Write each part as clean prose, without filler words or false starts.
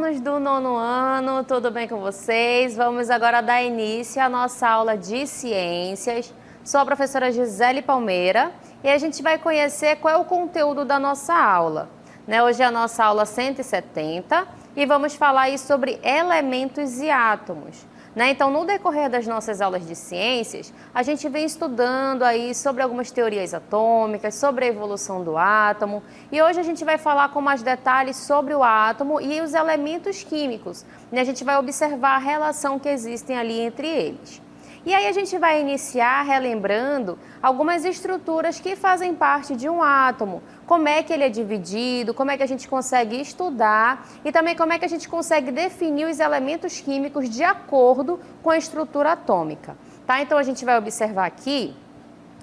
alunos do nono ano, tudo bem com vocês? Vamos agora dar início à nossa aula de ciências. Sou a professora Gisele Palmeira e a gente vai conhecer qual é o conteúdo da nossa aula. Hoje é a nossa aula 170 e vamos falar aí sobre elementos e átomos. Então, no decorrer das nossas aulas de ciências, a gente vem estudando aí sobre algumas teorias atômicas, sobre a evolução do átomo, e hoje a gente vai falar com mais detalhes sobre o átomo e os elementos químicos. A gente vai observar a relação que existem ali entre eles. E aí a gente vai iniciar relembrando algumas estruturas que fazem parte de um átomo, como é que ele é dividido, como é que a gente consegue estudar e também como é que a gente consegue definir os elementos químicos de acordo com a estrutura atômica. Então a gente vai observar aqui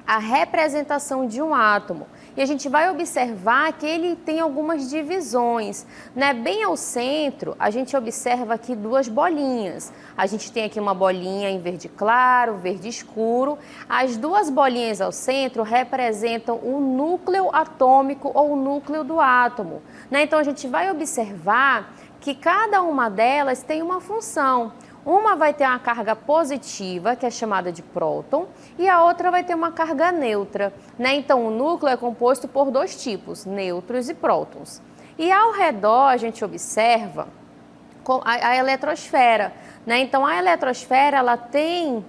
a representação de um átomo. E a gente vai observar que ele tem algumas divisões. Bem ao centro, a gente observa aqui duas bolinhas. A gente tem aqui uma bolinha em verde claro, verde escuro. As duas bolinhas ao centro representam o núcleo atômico ou o núcleo do átomo. Então, a gente vai observar que cada uma delas tem uma função. Uma vai ter uma carga positiva, que é chamada de próton, e a outra vai ter uma carga neutra. Então, o núcleo é composto por dois tipos, nêutrons e prótons. E ao redor, a gente observa a eletrosfera. Então, a eletrosfera ela tem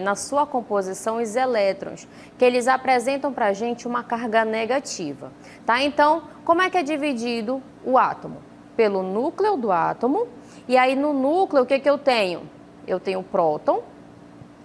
na sua composição os elétrons, que eles apresentam para a gente uma carga negativa. Então, como é que é dividido o átomo? Pelo núcleo do átomo. E aí no núcleo, o que eu tenho? Eu tenho o próton,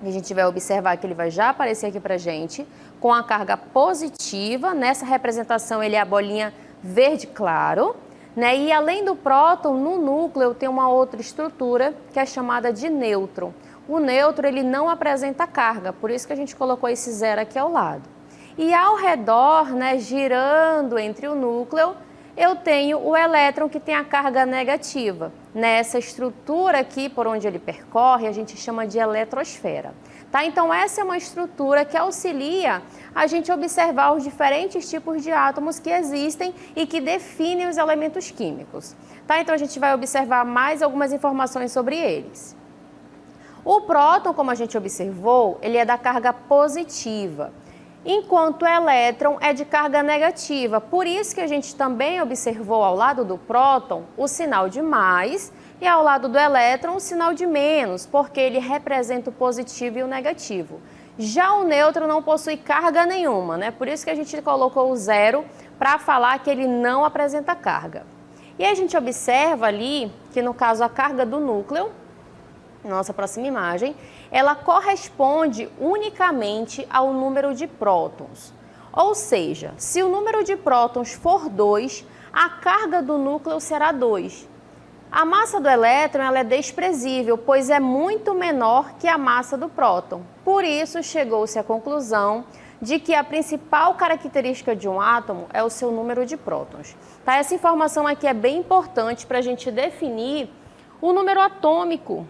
e a gente vai observar que ele vai já aparecer aqui pra gente, com a carga positiva, nessa representação ele é a bolinha verde claro, E além do próton, no núcleo eu tenho uma outra estrutura que é chamada de nêutron. O nêutron ele não apresenta carga, por isso que a gente colocou esse zero aqui ao lado. E ao redor, girando entre o núcleo, eu tenho o elétron que tem a carga negativa. Nessa estrutura aqui, por onde ele percorre, a gente chama de eletrosfera. Então, essa é uma estrutura que auxilia a gente observar os diferentes tipos de átomos que existem e que definem os elementos químicos. Então, a gente vai observar mais algumas informações sobre eles. O próton, como a gente observou, ele é da carga positiva, enquanto o elétron é de carga negativa. Por isso que a gente também observou ao lado do próton o sinal de mais e ao lado do elétron o sinal de menos, porque ele representa o positivo e o negativo. Já o nêutron não possui carga nenhuma, Por isso que a gente colocou o zero para falar que ele não apresenta carga. E a gente observa ali que no caso a carga do núcleo, nossa próxima imagem, ela corresponde unicamente ao número de prótons. Ou seja, se o número de prótons for 2, a carga do núcleo será 2. A massa do elétron ela é desprezível, pois é muito menor que a massa do próton. Por isso, chegou-se à conclusão de que a principal característica de um átomo é o seu número de prótons. Essa informação aqui é bem importante para a gente definir o número atômico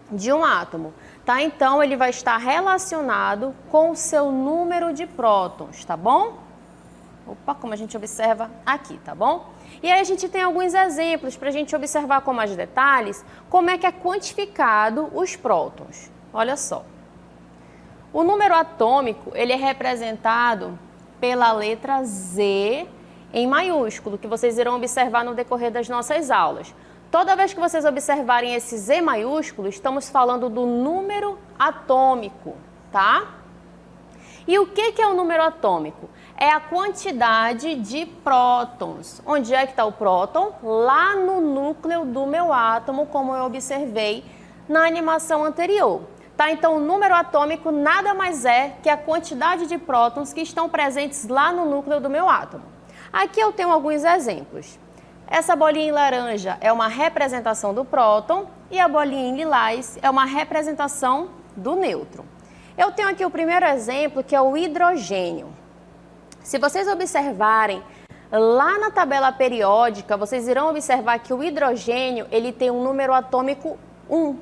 de um átomo. Então, ele vai estar relacionado com o seu número de prótons, tá bom? Opa, como a gente observa aqui, tá bom? E aí a gente tem alguns exemplos para a gente observar com mais detalhes como é que é quantificado os prótons. Olha só. O número atômico, ele é representado pela letra Z em maiúsculo, que vocês irão observar no decorrer das nossas aulas. Toda vez que vocês observarem esse Z maiúsculo, estamos falando do número atômico, tá? E o que é o número atômico? É a quantidade de prótons. Onde é que está o próton? Lá no núcleo do meu átomo, como eu observei na animação anterior. Então, o número atômico nada mais é que a quantidade de prótons que estão presentes lá no núcleo do meu átomo. Aqui eu tenho alguns exemplos. Essa bolinha em laranja é uma representação do próton e a bolinha em lilás é uma representação do nêutron. Eu tenho aqui o primeiro exemplo, que é o hidrogênio. Se vocês observarem lá na tabela periódica, vocês irão observar que o hidrogênio ele tem um número atômico 1.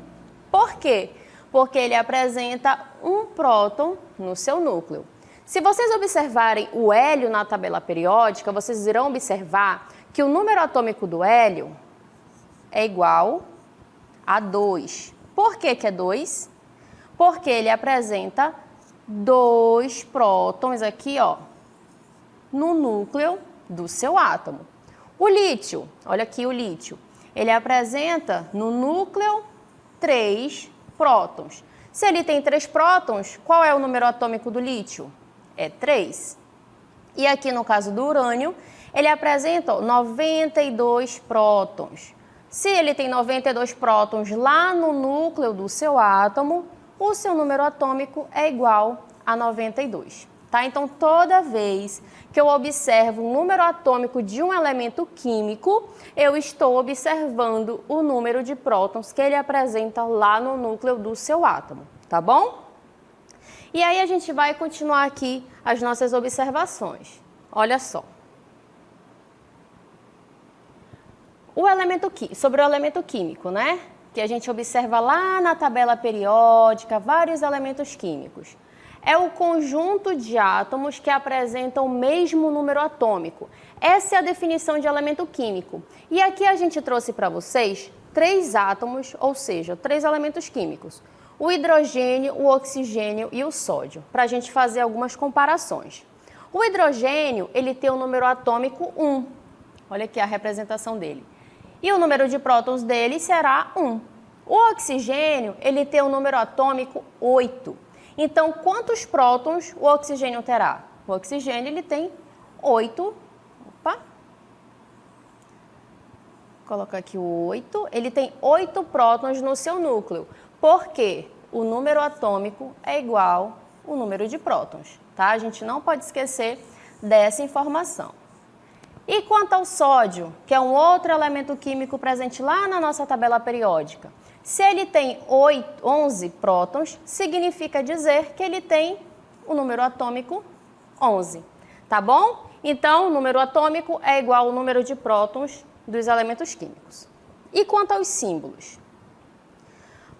Por quê? Porque ele apresenta um próton no seu núcleo. Se vocês observarem o hélio na tabela periódica, vocês irão observar que o número atômico do hélio é igual a 2. Por que que é 2? Porque ele apresenta 2 prótons aqui, ó, no núcleo do seu átomo. O lítio, olha aqui o lítio, ele apresenta no núcleo 3 prótons. Se ele tem 3 prótons, qual é o número atômico do lítio? É 3. E aqui no caso do urânio, ele apresenta 92 prótons. Se ele tem 92 prótons lá no núcleo do seu átomo, o seu número atômico é igual a 92. Tá? Então, toda vez que eu observo o número atômico de um elemento químico, eu estou observando o número de prótons que ele apresenta lá no núcleo do seu átomo, tá bom? E aí a gente vai continuar aqui as nossas observações. Olha só. Sobre o elemento químico, né? Que a gente observa lá na tabela periódica, vários elementos químicos. É o conjunto de átomos que apresentam o mesmo número atômico. Essa é a definição de elemento químico. E aqui a gente trouxe para vocês 3 átomos, ou seja, 3 elementos químicos. O hidrogênio, o oxigênio e o sódio, para a gente fazer algumas comparações. O hidrogênio, ele tem o número atômico 1. Olha aqui a representação dele. E o número de prótons dele será 1. O oxigênio, ele tem o número atômico 8. Então, quantos prótons o oxigênio terá? O oxigênio, ele tem 8. Opa! Vou colocar aqui o 8. Ele tem 8 prótons no seu núcleo. Por quê? O número atômico é igual ao número de prótons, tá? A gente não pode esquecer dessa informação. E quanto ao sódio, que é um outro elemento químico presente lá na nossa tabela periódica? Se ele tem 11 prótons, significa dizer que ele tem o número atômico 11, tá bom? Então, o número atômico é igual ao número de prótons dos elementos químicos. E quanto aos símbolos?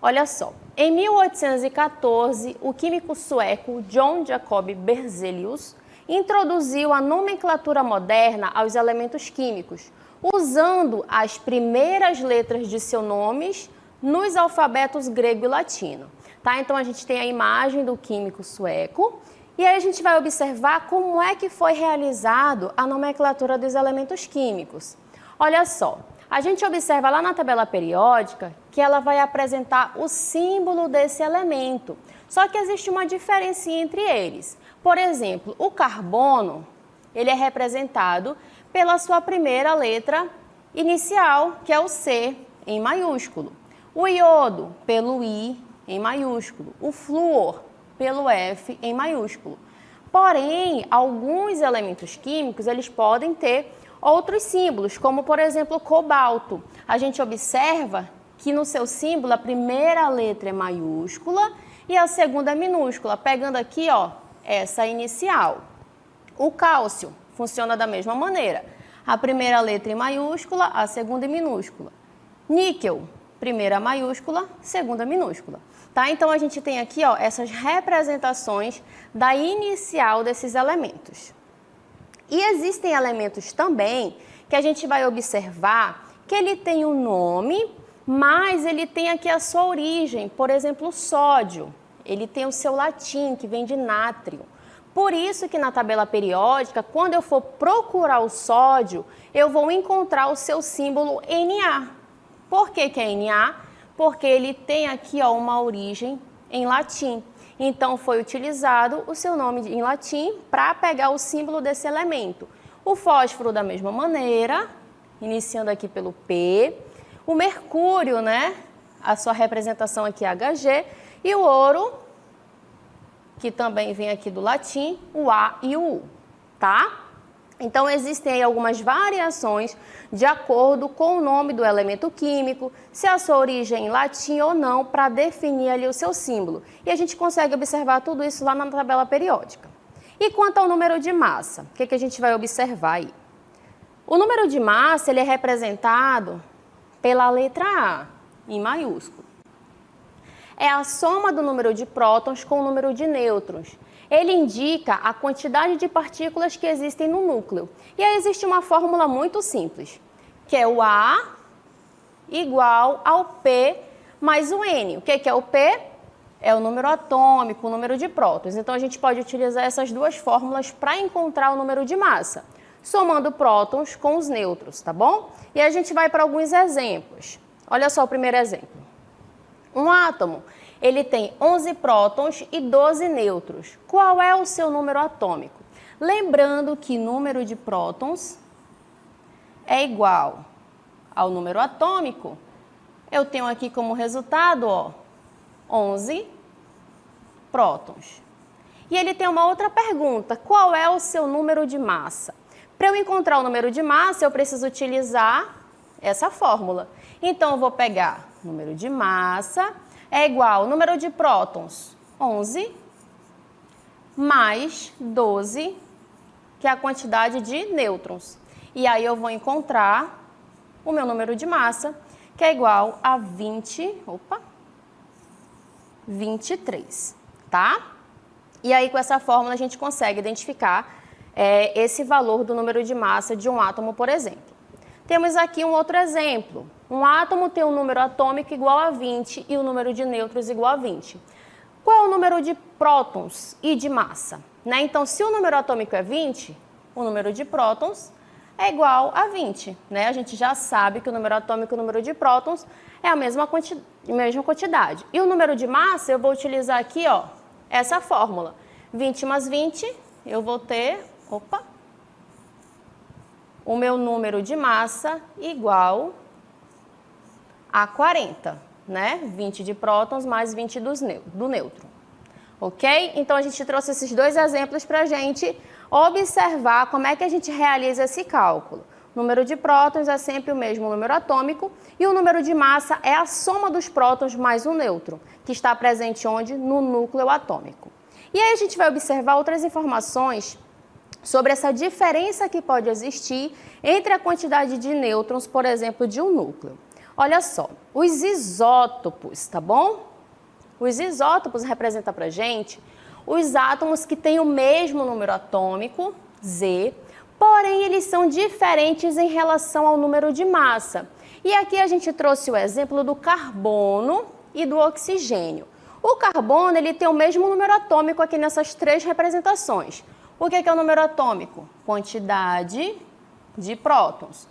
Olha só, em 1814, o químico sueco John Jacob Berzelius introduziu a nomenclatura moderna aos elementos químicos, usando as primeiras letras de seus nomes nos alfabetos grego e latino. Tá? Então, a gente tem a imagem do químico sueco e aí a gente vai observar como é que foi realizado a nomenclatura dos elementos químicos. Olha só, a gente observa lá na tabela periódica que ela vai apresentar o símbolo desse elemento. Só que existe uma diferença entre eles. Por exemplo, o carbono, ele é representado pela sua primeira letra inicial, que é o C, em maiúsculo. O iodo, pelo I, em maiúsculo. O flúor, pelo F, em maiúsculo. Porém, alguns elementos químicos, eles podem ter outros símbolos, como, por exemplo, o cobalto. A gente observa que no seu símbolo a primeira letra é maiúscula e a segunda é minúscula, pegando aqui, ó, essa inicial. O cálcio funciona da mesma maneira. A primeira letra em maiúscula, a segunda em minúscula. Níquel, primeira maiúscula, segunda minúscula. Tá? Então, a gente tem aqui, ó, essas representações da inicial desses elementos. E existem elementos também que a gente vai observar que ele tem um nome, mas ele tem aqui a sua origem. Por exemplo, o sódio, ele tem o seu latim, que vem de nátrio. Por isso que na tabela periódica, quando eu for procurar o sódio, eu vou encontrar o seu símbolo Na. Por que que é Na? Porque ele tem aqui, ó, uma origem em latim. Então, foi utilizado o seu nome em latim para pegar o símbolo desse elemento. O fósforo, da mesma maneira, iniciando aqui pelo P. O mercúrio, né? A sua representação aqui é Hg. E o ouro, que também vem aqui do latim, o A e o U, tá? Então, existem aí algumas variações de acordo com o nome do elemento químico, se a sua origem é em latim ou não, para definir ali o seu símbolo. E a gente consegue observar tudo isso lá na tabela periódica. E quanto ao número de massa, o que a gente vai observar aí? O número de massa, ele é representado pela letra A, em maiúsculo. É a soma do número de prótons com o número de nêutrons. Ele indica a quantidade de partículas que existem no núcleo. E aí existe uma fórmula muito simples, que é o A igual ao P mais o N. O que é o P? É o número atômico, o número de prótons. Então, a gente pode utilizar essas duas fórmulas para encontrar o número de massa, somando prótons com os nêutrons, tá bom? E a gente vai para alguns exemplos. Olha só o primeiro exemplo. Um átomo, ele tem 11 prótons e 12 nêutrons. Qual é o seu número atômico? Lembrando que número de prótons é igual ao número atômico. Eu tenho aqui como resultado, ó, 11 prótons. E ele tem uma outra pergunta, qual é o seu número de massa? Para eu encontrar o número de massa, eu preciso utilizar essa fórmula. Então, eu vou pegar número de massa é igual ao número de prótons, 11, mais 12, que é a quantidade de nêutrons. E aí eu vou encontrar o meu número de massa, que é igual a 23, tá? E aí, com essa fórmula, a gente consegue identificar esse valor do número de massa de um átomo, por exemplo. Temos aqui um outro exemplo. Um átomo tem um número atômico igual a 20 e o número de nêutrons igual a 20. Qual é o número de prótons e de massa? Né? Então, se o número atômico é 20, o número de prótons é igual a 20. Né? A gente já sabe que o número atômico e o número de prótons é a mesma quantidade. E o número de massa, eu vou utilizar aqui, ó, essa fórmula. 20 mais 20, eu vou ter, o meu número de massa igual a 40, né? 20 de prótons mais 20 do nêutron. Ok? Então, a gente trouxe esses dois exemplos para a gente observar como é que a gente realiza esse cálculo. O número de prótons é sempre o mesmo número atômico e o número de massa é a soma dos prótons mais o nêutron, que está presente onde? No núcleo atômico. E aí a gente vai observar outras informações sobre essa diferença que pode existir entre a quantidade de nêutrons, por exemplo, de um núcleo. Olha só, os isótopos, tá bom? Os isótopos representam para a gente os átomos que têm o mesmo número atômico, Z, porém eles são diferentes em relação ao número de massa. E aqui a gente trouxe o exemplo do carbono e do oxigênio. O carbono ele tem o mesmo número atômico aqui nessas três representações. O que é o número atômico? Quantidade de prótons.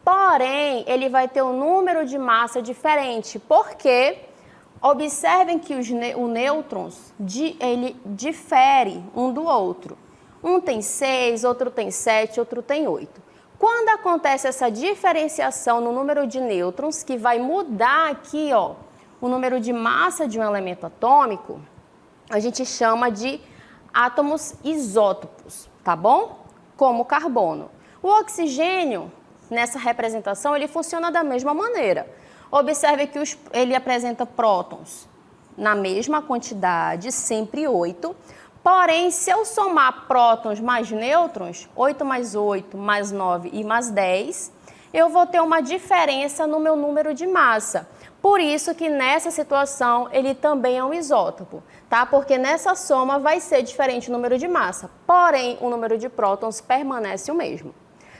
Porém, ele vai ter um número de massa diferente, porque observem que os nêutrons ele difere um do outro. Um tem 6, outro tem 7, outro tem 8. Quando acontece essa diferenciação no número de nêutrons, que vai mudar aqui, ó, o número de massa de um elemento atômico, a gente chama de átomos isótopos, tá bom? Como o carbono. O oxigênio, nessa representação, ele funciona da mesma maneira. Observe que ele apresenta prótons na mesma quantidade, sempre 8. Porém, se eu somar prótons mais nêutrons, 8 mais 8, mais 9 e mais 10, eu vou ter uma diferença no meu número de massa. Por isso que nessa situação ele também é um isótopo, tá? Porque nessa soma vai ser diferente o número de massa, porém o número de prótons permanece o mesmo,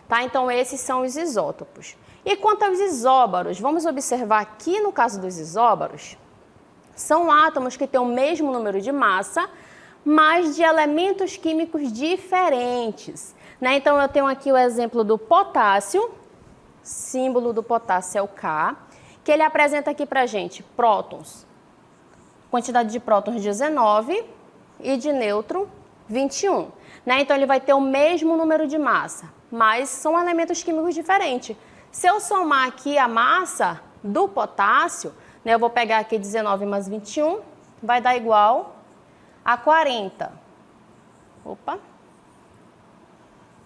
tá? Então esses são os isótopos. E quanto aos isóbaros, vamos observar aqui no caso dos isóbaros, são átomos que têm o mesmo número de massa, mas de elementos químicos diferentes, né? Então eu tenho aqui o exemplo do potássio, símbolo do potássio é o K, que ele apresenta aqui para a gente prótons, quantidade de prótons 19 e de nêutron 21. Né? Então, ele vai ter o mesmo número de massa, mas são elementos químicos diferentes. Se eu somar aqui a massa do potássio, né, eu vou pegar aqui 19 mais 21, vai dar igual a 40.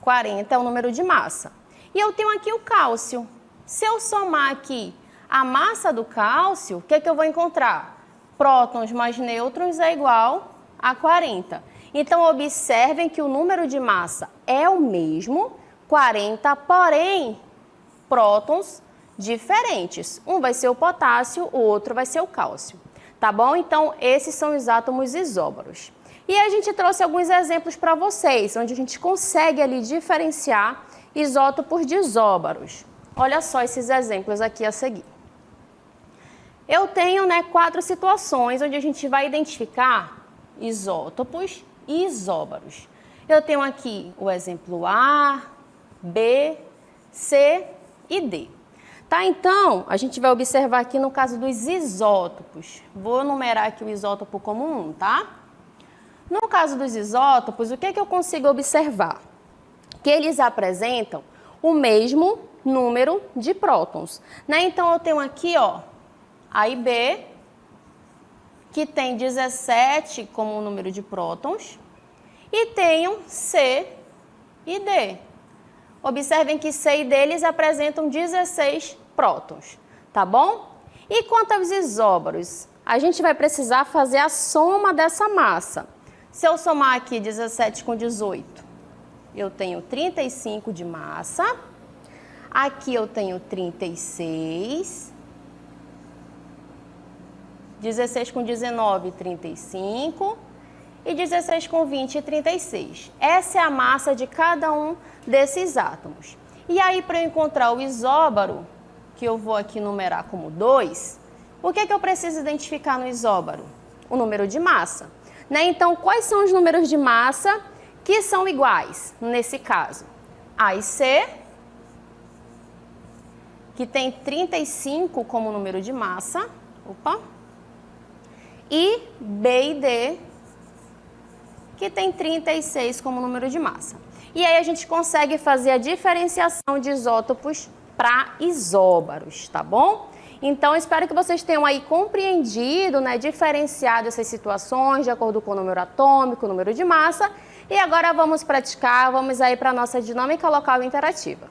40 é o número de massa. E eu tenho aqui o cálcio. Se eu somar aqui a massa do cálcio, o que eu vou encontrar? Prótons mais nêutrons é igual a 40. Então, observem que o número de massa é o mesmo, 40, porém, prótons diferentes. Um vai ser o potássio, o outro vai ser o cálcio. Tá bom? Então, esses são os átomos isóbaros. E a gente trouxe alguns exemplos para vocês, onde a gente consegue ali diferenciar isótopos de isóbaros. Olha só esses exemplos aqui a seguir. Eu tenho, né, 4 situações onde a gente vai identificar isótopos e isóbaros. Eu tenho aqui o exemplo A, B, C e D. Tá, então, a gente vai observar aqui no caso dos isótopos. Vou numerar aqui o isótopo como 1, tá? No caso dos isótopos, o que eu consigo observar? Que eles apresentam o mesmo número de prótons, né? Então, eu tenho aqui, ó, A e B, que tem 17 como número de prótons, e tenho C e D. Observem que C e D eles apresentam 16 prótons, tá bom? E quanto aos isóbaros, a gente vai precisar fazer a soma dessa massa. Se eu somar aqui 17 com 18, eu tenho 35 de massa. Aqui eu tenho 36. 16 com 19, 35. E 16 com 20, 36. Essa é a massa de cada um desses átomos. E aí, para eu encontrar o isóbaro, que eu vou aqui numerar como 2, o que eu preciso identificar no isóbaro? O número de massa, né? Então, quais são os números de massa que são iguais, nesse caso? A e C, que tem 35 como número de massa, e B e D, que tem 36 como número de massa. E aí a gente consegue fazer a diferenciação de isótopos para isóbaros, tá bom? Então, espero que vocês tenham aí compreendido, né, diferenciado essas situações de acordo com o número atômico, o número de massa. E agora vamos praticar, vamos aí para a nossa dinâmica local interativa.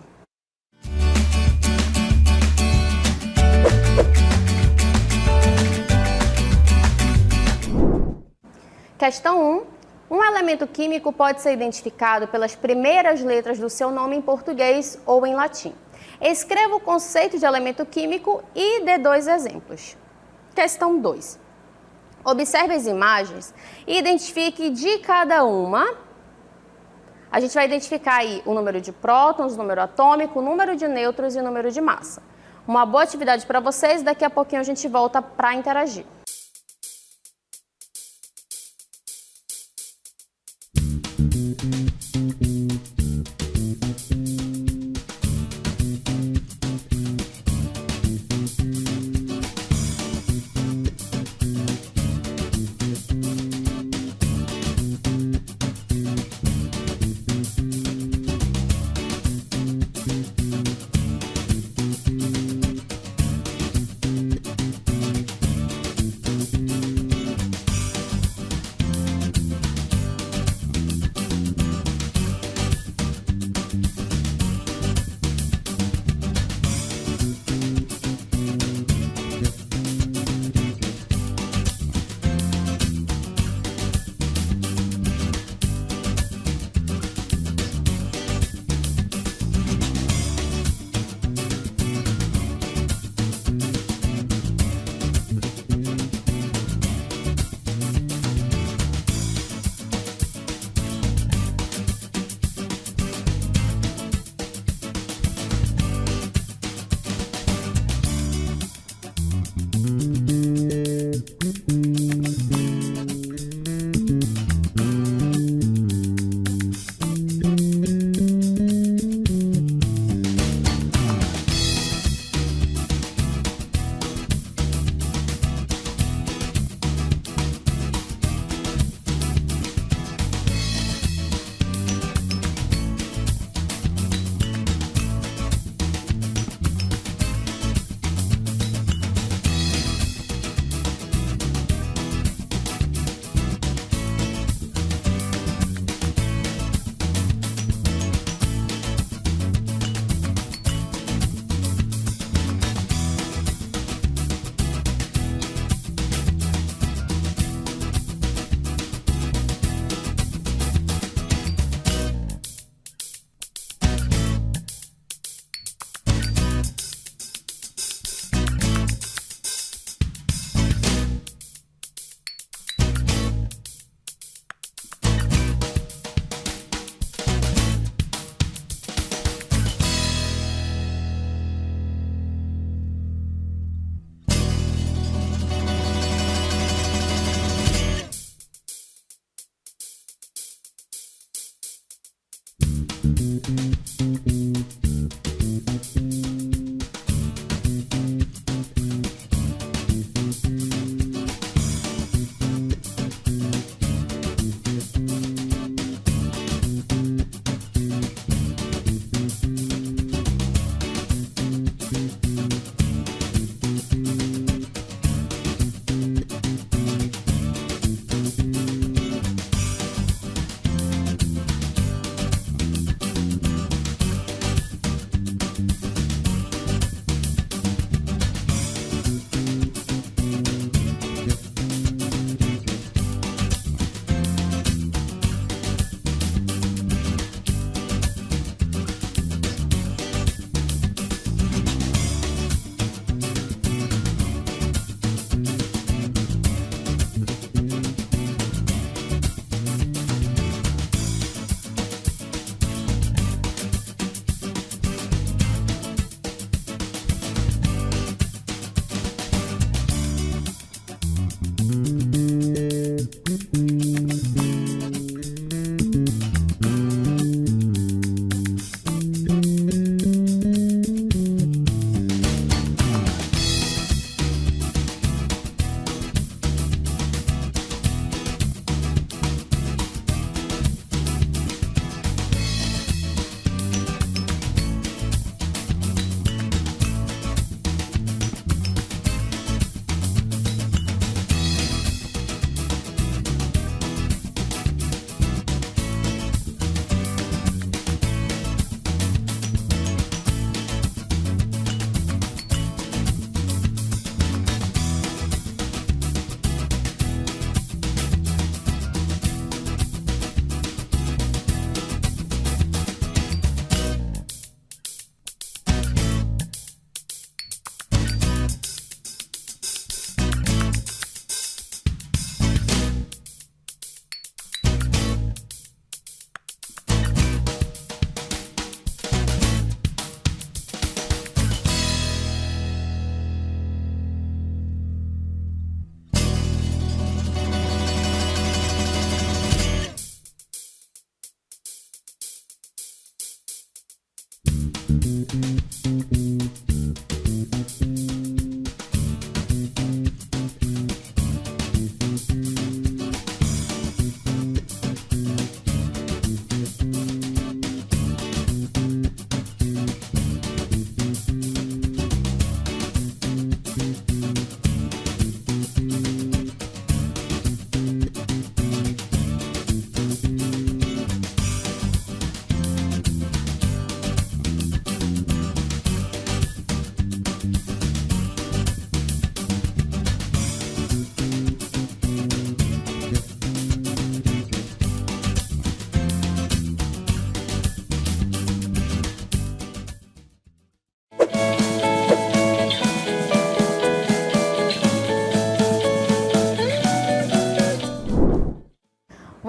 Questão 1. Um elemento químico pode ser identificado pelas primeiras letras do seu nome em português ou em latim. Escreva o conceito de elemento químico e dê 2 exemplos. Questão 2. Observe as imagens e identifique de cada uma. A gente vai identificar aí o número de prótons, o número atômico, o número de nêutrons e o número de massa. Uma boa atividade para vocês, daqui a pouquinho a gente volta para interagir.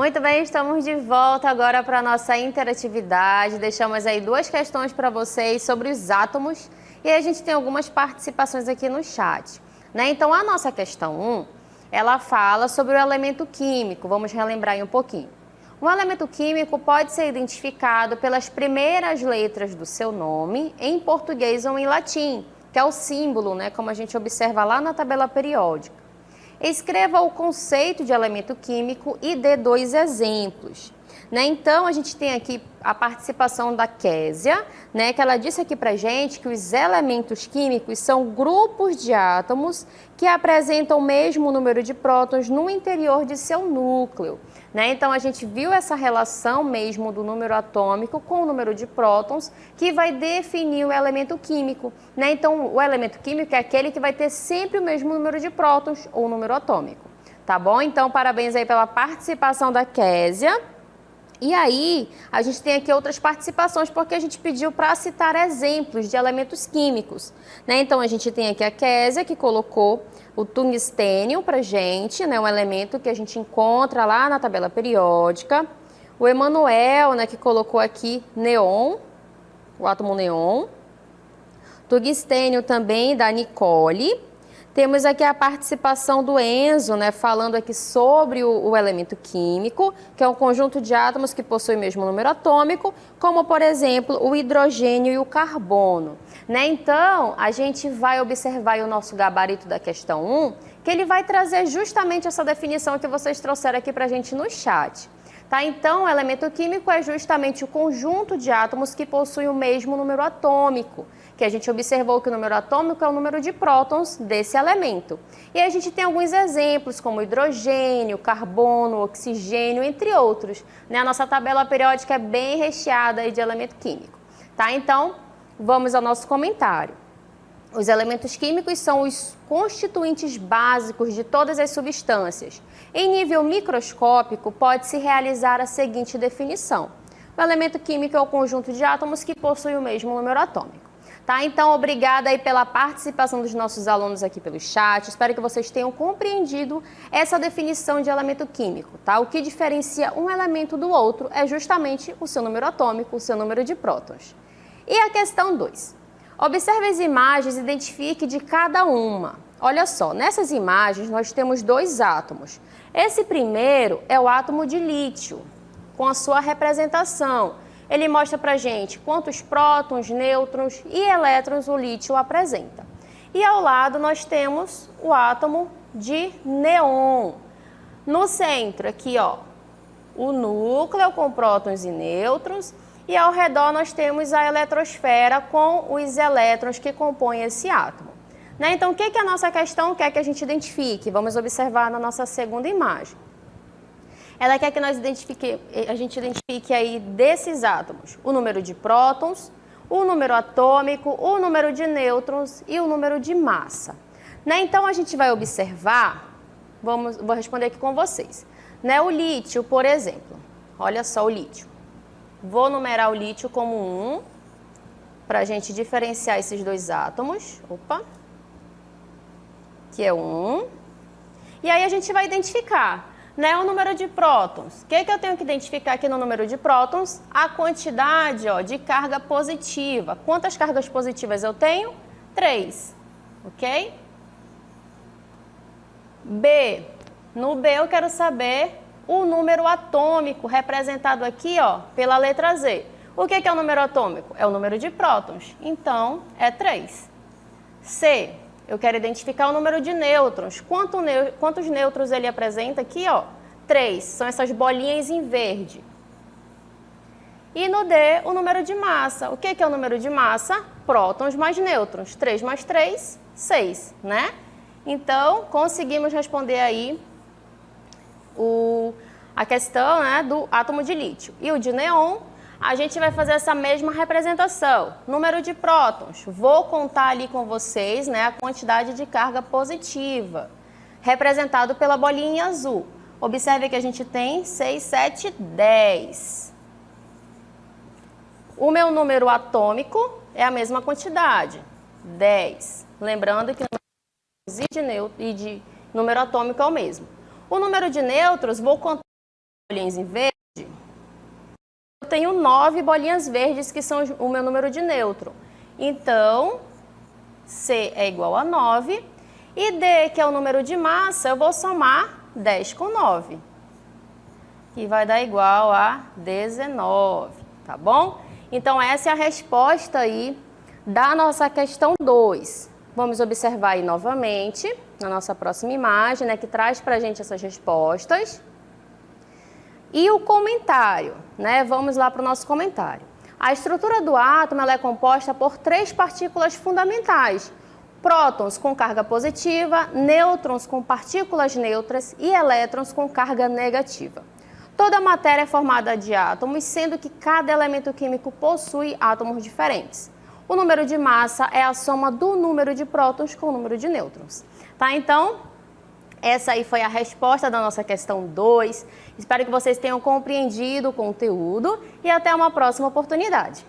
Muito bem, estamos de volta agora para a nossa interatividade. Deixamos aí duas questões para vocês sobre os átomos e a gente tem algumas participações aqui no chat, né? Então, a nossa questão 1, ela fala sobre o elemento químico. Vamos relembrar aí um pouquinho. Um elemento químico pode ser identificado pelas primeiras letras do seu nome, em português ou em latim, que é o símbolo, né? Como a gente observa lá na tabela periódica. Escreva o conceito de elemento químico e dê 2 exemplos. Né? Então, a gente tem aqui a participação da Késia, né, que ela disse aqui pra gente que os elementos químicos são grupos de átomos que apresentam o mesmo número de prótons no interior de seu núcleo. Né? Então, a gente viu essa relação mesmo do número atômico com o número de prótons, que vai definir o elemento químico. Né? Então, o elemento químico é aquele que vai ter sempre o mesmo número de prótons ou número atômico. Tá bom? Então, parabéns aí pela participação da Késia. E aí, a gente tem aqui outras participações, porque a gente pediu para citar exemplos de elementos químicos. Né? Então, a gente tem aqui a Késia, que colocou o tungstênio para a gente, né? Um elemento que a gente encontra lá na tabela periódica. O Emanuel, né, que colocou aqui neon, o átomo neon. Tungstênio também da Nicole. Temos aqui a participação do Enzo, né, falando aqui sobre o elemento químico, que é um conjunto de átomos que possui o mesmo número atômico, como, por exemplo, o hidrogênio e o carbono. Né? Então, a gente vai observar aí o nosso gabarito da questão 1, que ele vai trazer justamente essa definição que vocês trouxeram aqui para a gente no chat. Tá? Então, o elemento químico é justamente o conjunto de átomos que possuem o mesmo número atômico, que a gente observou que o número atômico é o número de prótons desse elemento. E a gente tem alguns exemplos, como hidrogênio, carbono, oxigênio, entre outros. Né? A nossa tabela periódica é bem recheada aí de elemento químico. Tá? Então, vamos ao nosso comentário. Os elementos químicos são os constituintes básicos de todas as substâncias. Em nível microscópico, pode-se realizar a seguinte definição. O elemento químico é o conjunto de átomos que possui o mesmo número atômico. Tá? Então, obrigada aí pela participação dos nossos alunos aqui pelo chat. Espero que vocês tenham compreendido essa definição de elemento químico. Tá? O que diferencia um elemento do outro é justamente o seu número atômico, o seu número de prótons. E a questão 2. Observe as imagens e identifique de cada uma. Olha só, nessas imagens nós temos 2 átomos. Esse primeiro é o átomo de lítio, com a sua representação. Ele mostra pra gente quantos prótons, nêutrons e elétrons o lítio apresenta. E ao lado nós temos o átomo de neon. No centro aqui, ó, o núcleo com prótons e nêutrons. E ao redor nós temos a eletrosfera com os elétrons que compõem esse átomo. Né? Então, o que a nossa questão quer que a gente identifique? Vamos observar na nossa segunda imagem. Ela quer que a gente identifique aí desses átomos o número de prótons, o número atômico, o número de nêutrons e o número de massa. Né? Então, a gente vai observar, vou responder aqui com vocês. Né? O lítio, por exemplo, olha só o lítio. Vou numerar o lítio como 1, para a gente diferenciar esses 2 átomos. Opa! Que é 1. E aí a gente vai identificar, né, o número de prótons. O que eu tenho que identificar aqui no número de prótons? A quantidade, ó, de carga positiva. Quantas cargas positivas eu tenho? 3. Ok? B. No B eu quero saber o número atômico, representado aqui, ó, pela letra Z. O que é o número atômico? É o número de prótons. Então, é 3. C. Eu quero identificar o número de nêutrons. Quantos nêutrons ele apresenta aqui, ó? 3. São essas bolinhas em verde. E no D, o número de massa. O que é o número de massa? Prótons mais nêutrons. 3 mais 3, 6, né? Então, conseguimos responder aí a questão, né, do átomo de lítio. E o de neon, a gente vai fazer essa mesma representação. Número de prótons, vou contar ali com vocês, né, a quantidade de carga positiva, representado pela bolinha azul. Observe que a gente tem 6, 7, 10. O meu número atômico é a mesma quantidade, 10. Lembrando que e de número atômico é o mesmo. O número de nêutrons, vou contar bolinhas em verde, eu tenho 9 bolinhas verdes, que são o meu número de nêutron. Então, C é igual a 9. E D, que é o número de massa, eu vou somar 10 com 9. Que vai dar igual a 19, tá bom? Então, essa é a resposta aí da nossa questão 2. Vamos observar aí novamente, na nossa próxima imagem, né, que traz pra gente essas respostas. E o comentário, né? Vamos lá para o nosso comentário. A estrutura do átomo ela é composta por 3 partículas fundamentais: prótons com carga positiva, nêutrons com partículas neutras e elétrons com carga negativa. Toda a matéria é formada de átomos, sendo que cada elemento químico possui átomos diferentes. O número de massa é a soma do número de prótons com o número de nêutrons. Tá? Então, essa aí foi a resposta da nossa questão 2. Espero que vocês tenham compreendido o conteúdo e até uma próxima oportunidade.